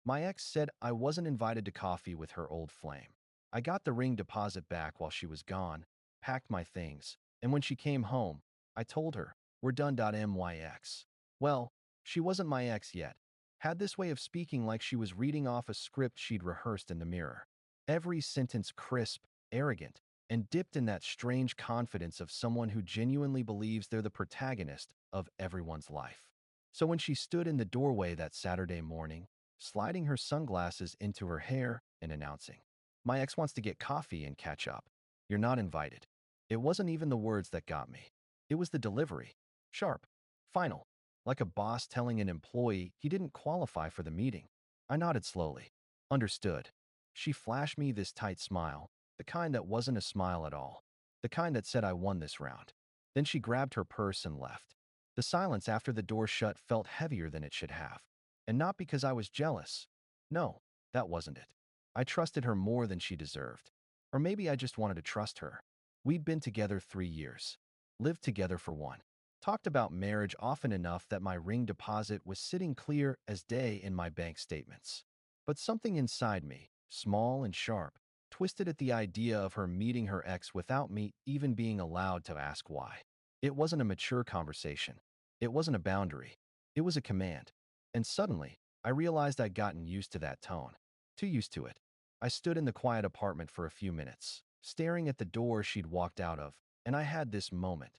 My ex said I wasn't invited to coffee with her old flame. I got the ring deposit back while she was gone, packed my things, and when she came home, I told her, we're done. MYX. Well, she wasn't my ex yet. Had this way of speaking like she was reading off a script she'd rehearsed in the mirror. Every sentence crisp, arrogant, and dipped in that strange confidence of someone who genuinely believes they're the protagonist of everyone's life. So when she stood in the doorway that Saturday morning, sliding her sunglasses into her hair and announcing, "My ex wants to get coffee and catch up. You're not invited." It wasn't even the words that got me. It was the delivery. Sharp. Final. Like a boss telling an employee he didn't qualify for the meeting. I nodded slowly. Understood. She flashed me this tight smile, the kind that wasn't a smile at all, the kind that said I won this round. Then she grabbed her purse and left. The silence after the door shut felt heavier than it should have. And not because I was jealous. No, that wasn't it. I trusted her more than she deserved. Or maybe I just wanted to trust her. We'd been together 3 years. Lived together for one. Talked about marriage often enough that my ring deposit was sitting clear as day in my bank statements. But something inside me, small and sharp, twisted at the idea of her meeting her ex without me even being allowed to ask why. It wasn't a mature conversation. It wasn't a boundary. It was a command. And suddenly, I realized I'd gotten used to that tone. Too used to it. I stood in the quiet apartment for a few minutes, staring at the door she'd walked out of, and I had this moment.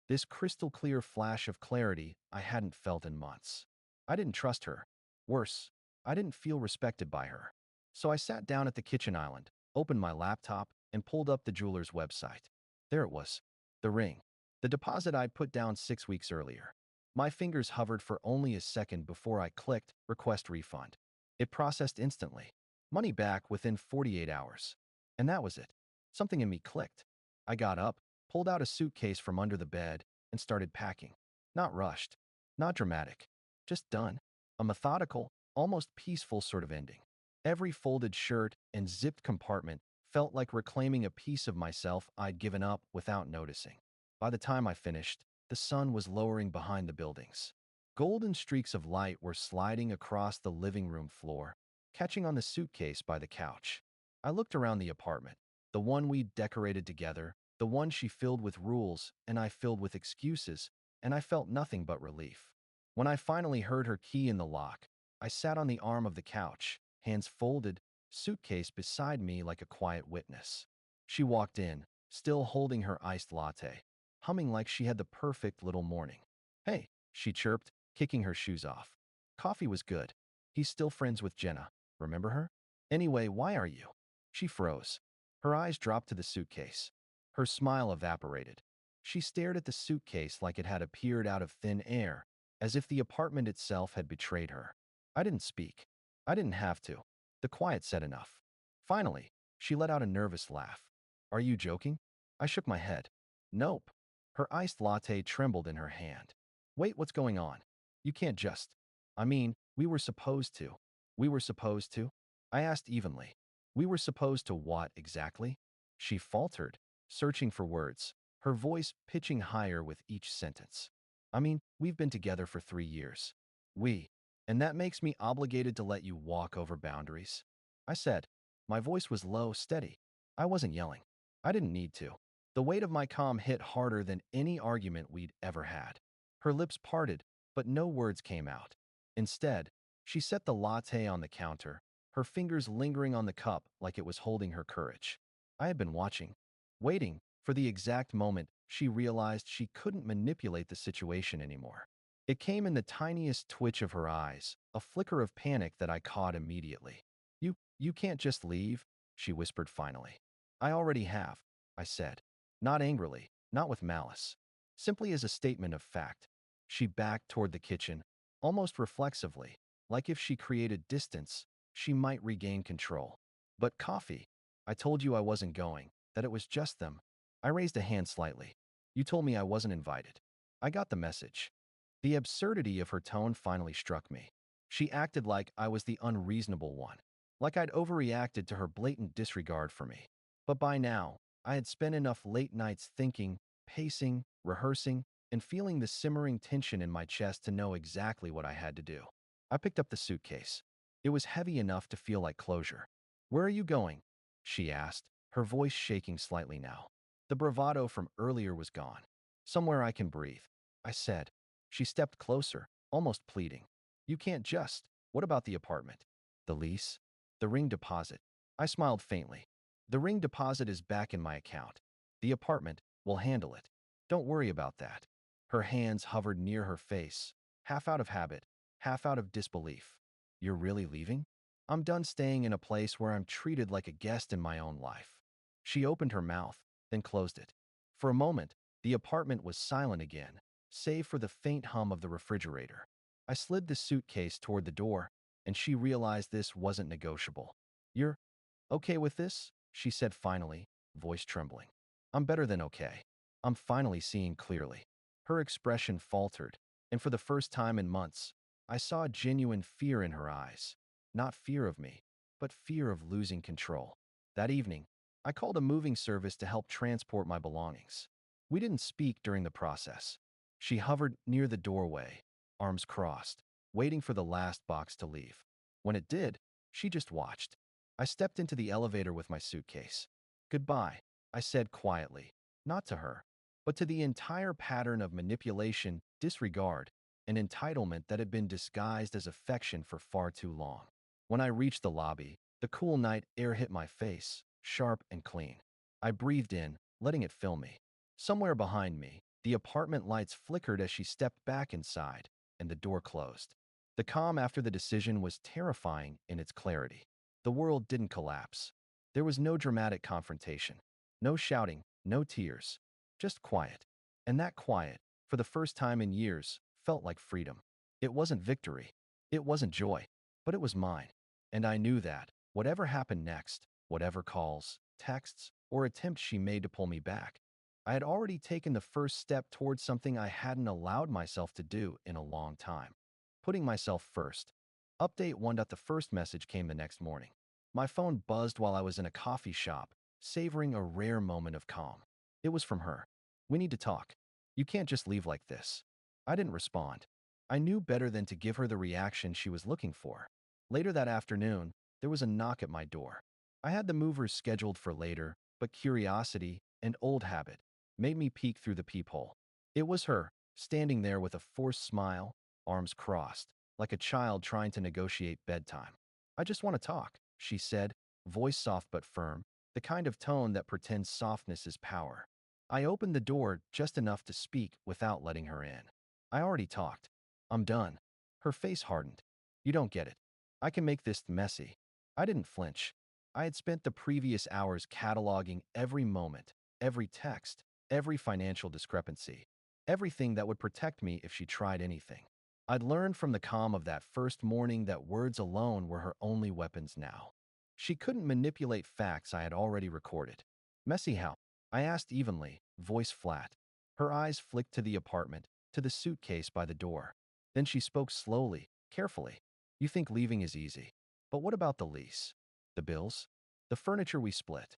This crystal clear flash of clarity I hadn't felt in months. I didn't trust her. Worse, I didn't feel respected by her. So I sat down at the kitchen island, opened my laptop, and pulled up the jeweler's website. There it was. The ring. The deposit I'd put down 6 weeks earlier. My fingers hovered for only a second before I clicked Request Refund. It processed instantly. Money back within 48 hours. And that was it. Something in me clicked. I got up, pulled out a suitcase from under the bed, and started packing. Not rushed. Not dramatic. Just done. A methodical, almost peaceful sort of ending. Every folded shirt and zipped compartment felt like reclaiming a piece of myself I'd given up without noticing. By the time I finished, the sun was lowering behind the buildings. Golden streaks of light were sliding across the living room floor, catching on the suitcase by the couch. I looked around the apartment, the one we'd decorated together, the one she filled with rules and I filled with excuses, and I felt nothing but relief. When I finally heard her key in the lock, I sat on the arm of the couch, hands folded, suitcase beside me like a quiet witness. She walked in, still holding her iced latte, humming like she had the perfect little morning. "Hey," she chirped, kicking her shoes off. "Coffee was good. He's still friends with Jenna. Remember her? Anyway, why are you?" She froze. Her eyes dropped to the suitcase. Her smile evaporated. She stared at the suitcase like it had appeared out of thin air, as if the apartment itself had betrayed her. I didn't speak. I didn't have to. The quiet said enough. Finally, she let out a nervous laugh. "Are you joking?" I shook my head. "Nope." Her iced latte trembled in her hand. "Wait, what's going on? You can't just—" "I mean, we were supposed to." "We were supposed to?" I asked evenly. "We were supposed to what exactly?" She faltered, searching for words, her voice pitching higher with each sentence. "I mean, we've been together for 3 years. We. And that makes me obligated to let you walk over boundaries?" I said. My voice was low, steady. I wasn't yelling. I didn't need to. The weight of my calm hit harder than any argument we'd ever had. Her lips parted, but no words came out. Instead, she set the latte on the counter, her fingers lingering on the cup like it was holding her courage. I had been watching, waiting for the exact moment she realized she couldn't manipulate the situation anymore. It came in the tiniest twitch of her eyes, a flicker of panic that I caught immediately. You can't just leave," she whispered finally. "I already have," I said. Not angrily, not with malice. Simply as a statement of fact. She backed toward the kitchen, almost reflexively, like if she created distance, she might regain control. "But coffee. I told you I wasn't going, that it was just them." I raised a hand slightly. "You told me I wasn't invited." I got the message. The absurdity of her tone finally struck me. She acted like I was the unreasonable one, like I'd overreacted to her blatant disregard for me. But by now, I had spent enough late nights thinking, pacing, rehearsing, and feeling the simmering tension in my chest to know exactly what I had to do. I picked up the suitcase. It was heavy enough to feel like closure. "Where are you going?" she asked, her voice shaking slightly now. The bravado from earlier was gone. "Somewhere I can breathe," I said. She stepped closer, almost pleading. "You can't just. What about the apartment? The lease? The ring deposit?" I smiled faintly. "The ring deposit is back in my account. The apartment will handle it. Don't worry about that." Her hands hovered near her face, half out of habit, half out of disbelief. "You're really leaving?" "I'm done staying in a place where I'm treated like a guest in my own life." She opened her mouth, then closed it. For a moment, the apartment was silent again, save for the faint hum of the refrigerator. I slid the suitcase toward the door, and she realized this wasn't negotiable. "You're okay with this?" she said finally, voice trembling. "I'm better than okay. I'm finally seeing clearly." Her expression faltered, and for the first time in months, I saw genuine fear in her eyes. Not fear of me, but fear of losing control. That evening, I called a moving service to help transport my belongings. We didn't speak during the process. She hovered near the doorway, arms crossed, waiting for the last box to leave. When it did, she just watched. I stepped into the elevator with my suitcase. "Goodbye," I said quietly, not to her, but to the entire pattern of manipulation, disregard, and entitlement that had been disguised as affection for far too long. When I reached the lobby, the cool night air hit my face, sharp and clean. I breathed in, letting it fill me. Somewhere behind me, the apartment lights flickered as she stepped back inside, and the door closed. The calm after the decision was terrifying in its clarity. The world didn't collapse. There was no dramatic confrontation, no shouting, no tears, just quiet. And that quiet, for the first time in years, felt like freedom. It wasn't victory. It wasn't joy. But it was mine. And I knew that, whatever happened next, whatever calls, texts, or attempts she made to pull me back, I had already taken the first step towards something I hadn't allowed myself to do in a long time. Putting myself first. Update 1. The first message came the next morning. My phone buzzed while I was in a coffee shop, savoring a rare moment of calm. It was from her. "We need to talk. You can't just leave like this." I didn't respond. I knew better than to give her the reaction she was looking for. Later that afternoon, there was a knock at my door. I had the movers scheduled for later, but curiosity, an old habit, made me peek through the peephole. It was her, standing there with a forced smile, arms crossed, like a child trying to negotiate bedtime. "I just want to talk," she said, voice soft but firm, the kind of tone that pretends softness is power. I opened the door just enough to speak without letting her in. "I already talked. I'm done." Her face hardened. "You don't get it. I can make this messy." I didn't flinch. I had spent the previous hours cataloging every moment, every text, every financial discrepancy, everything that would protect me if she tried anything. I'd learned from the calm of that first morning that words alone were her only weapons now. She couldn't manipulate facts I had already recorded. "Messy how?" I asked evenly, voice flat. Her eyes flicked to the apartment, to the suitcase by the door. Then she spoke slowly, carefully. "You think leaving is easy. But what about the lease? The bills? The furniture we split?"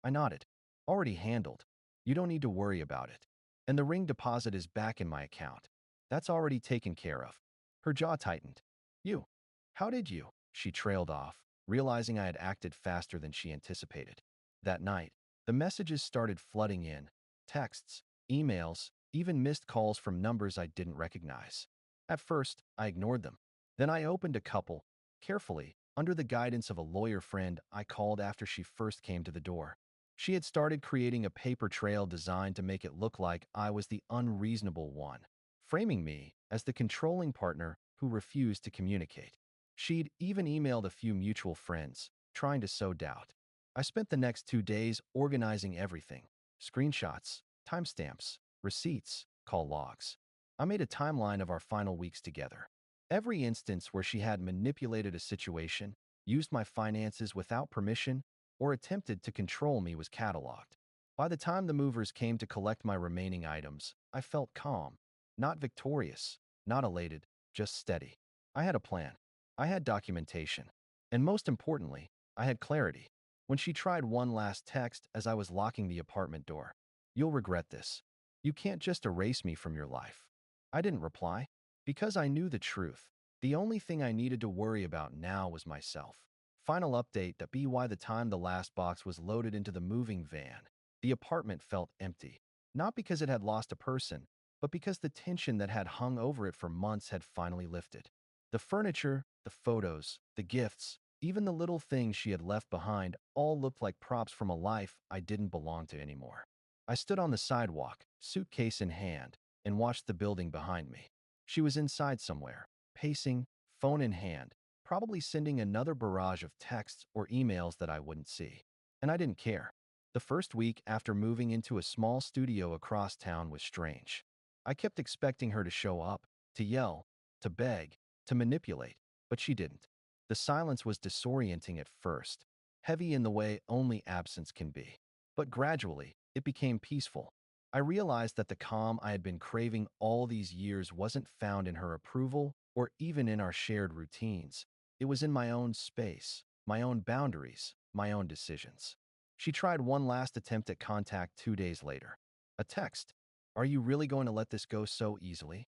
I nodded. "Already handled. You don't need to worry about it. And the ring deposit is back in my account. That's already taken care of." Her jaw tightened. "You? How did you?" She trailed off, realizing I had acted faster than she anticipated. That night, the messages started flooding in. Texts, emails, even missed calls from numbers I didn't recognize. At first, I ignored them. Then I opened a couple, carefully, under the guidance of a lawyer friend I called after she first came to the door. She had started creating a paper trail designed to make it look like I was the unreasonable one, framing me as the controlling partner who refused to communicate. She'd even emailed a few mutual friends, trying to sow doubt. I spent the next 2 days organizing everything: screenshots, timestamps, receipts, call logs. I made a timeline of our final weeks together. Every instance where she had manipulated a situation, used my finances without permission, or attempted to control me was cataloged. By the time the movers came to collect my remaining items, I felt calm, not victorious, not elated, just steady. I had a plan. I had documentation. And most importantly, I had clarity. When she tried one last text as I was locking the apartment door, "You'll regret this. You can't just erase me from your life." I didn't reply, because I knew the truth. The only thing I needed to worry about now was myself. Final update that by the time the last box was loaded into the moving van, the apartment felt empty. Not because it had lost a person, but because the tension that had hung over it for months had finally lifted. The furniture, the photos, the gifts, even the little things she had left behind all looked like props from a life I didn't belong to anymore. I stood on the sidewalk, suitcase in hand, and watched the building behind me. She was inside somewhere, pacing, phone in hand, probably sending another barrage of texts or emails that I wouldn't see. And I didn't care. The first week after moving into a small studio across town was strange. I kept expecting her to show up, to yell, to beg, to manipulate, but she didn't. The silence was disorienting at first, heavy in the way only absence can be. But gradually, it became peaceful. I realized that the calm I had been craving all these years wasn't found in her approval or even in our shared routines. It was in my own space, my own boundaries, my own decisions. She tried one last attempt at contact 2 days later. A text. Are you really going to let this go so easily?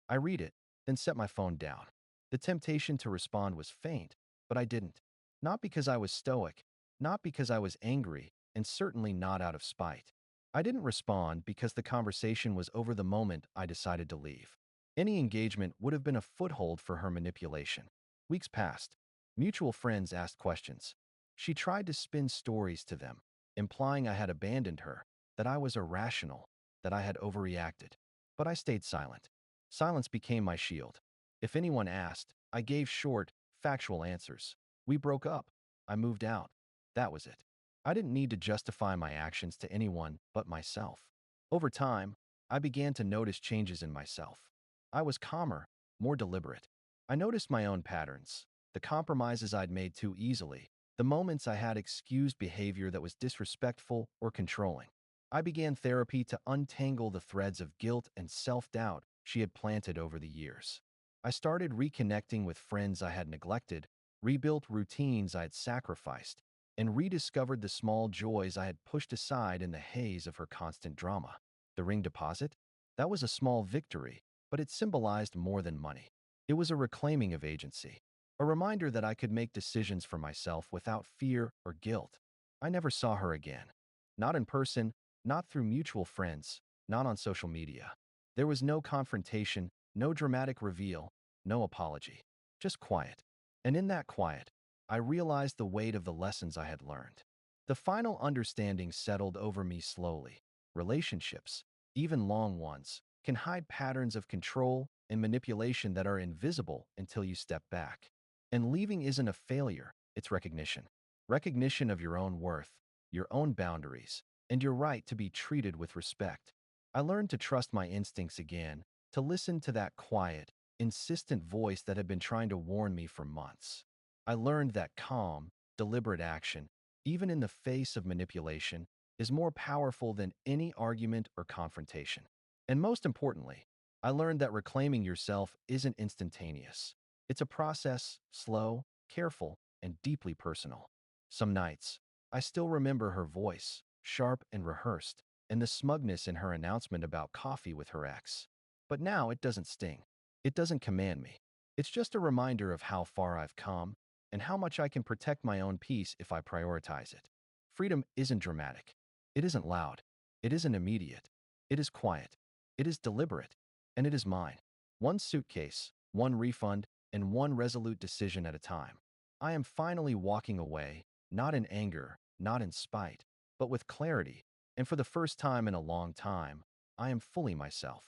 I read it, then set my phone down. The temptation to respond was faint, but I didn't. Not because I was stoic, not because I was angry, and certainly not out of spite. I didn't respond because the conversation was over the moment I decided to leave. Any engagement would have been a foothold for her manipulation. Weeks passed. Mutual friends asked questions. She tried to spin stories to them, implying I had abandoned her, that I was irrational, that I had overreacted. But I stayed silent. Silence became my shield. If anyone asked, I gave short, factual answers. We broke up. I moved out. That was it. I didn't need to justify my actions to anyone but myself. Over time, I began to notice changes in myself. I was calmer, more deliberate. I noticed my own patterns, the compromises I'd made too easily, the moments I had excused behavior that was disrespectful or controlling. I began therapy to untangle the threads of guilt and self-doubt she had planted over the years. I started reconnecting with friends I had neglected, rebuilt routines I had sacrificed, and rediscovered the small joys I had pushed aside in the haze of her constant drama. The ring deposit? That was a small victory, but it symbolized more than money. It was a reclaiming of agency, a reminder that I could make decisions for myself without fear or guilt. I never saw her again. Not in person, not through mutual friends, not on social media. There was no confrontation, no dramatic reveal, no apology. Just quiet. And in that quiet, I realized the weight of the lessons I had learned. The final understanding settled over me slowly. Relationships, even long ones, can hide patterns of control and manipulation that are invisible until you step back. And leaving isn't a failure, it's recognition. Recognition of your own worth, your own boundaries, and your right to be treated with respect. I learned to trust my instincts again, to listen to that quiet, insistent voice that had been trying to warn me for months. I learned that calm, deliberate action, even in the face of manipulation, is more powerful than any argument or confrontation. And most importantly, I learned that reclaiming yourself isn't instantaneous. It's a process, slow, careful, and deeply personal. Some nights, I still remember her voice, sharp and rehearsed, and the smugness in her announcement about coffee with her ex. But now it doesn't sting. It doesn't command me. It's just a reminder of how far I've come and how much I can protect my own peace if I prioritize it. Freedom isn't dramatic. It isn't loud. It isn't immediate. It is quiet. It is deliberate. And it is mine. One suitcase, one refund, and one resolute decision at a time. I am finally walking away, not in anger, not in spite, but with clarity. And for the first time in a long time, I am fully myself.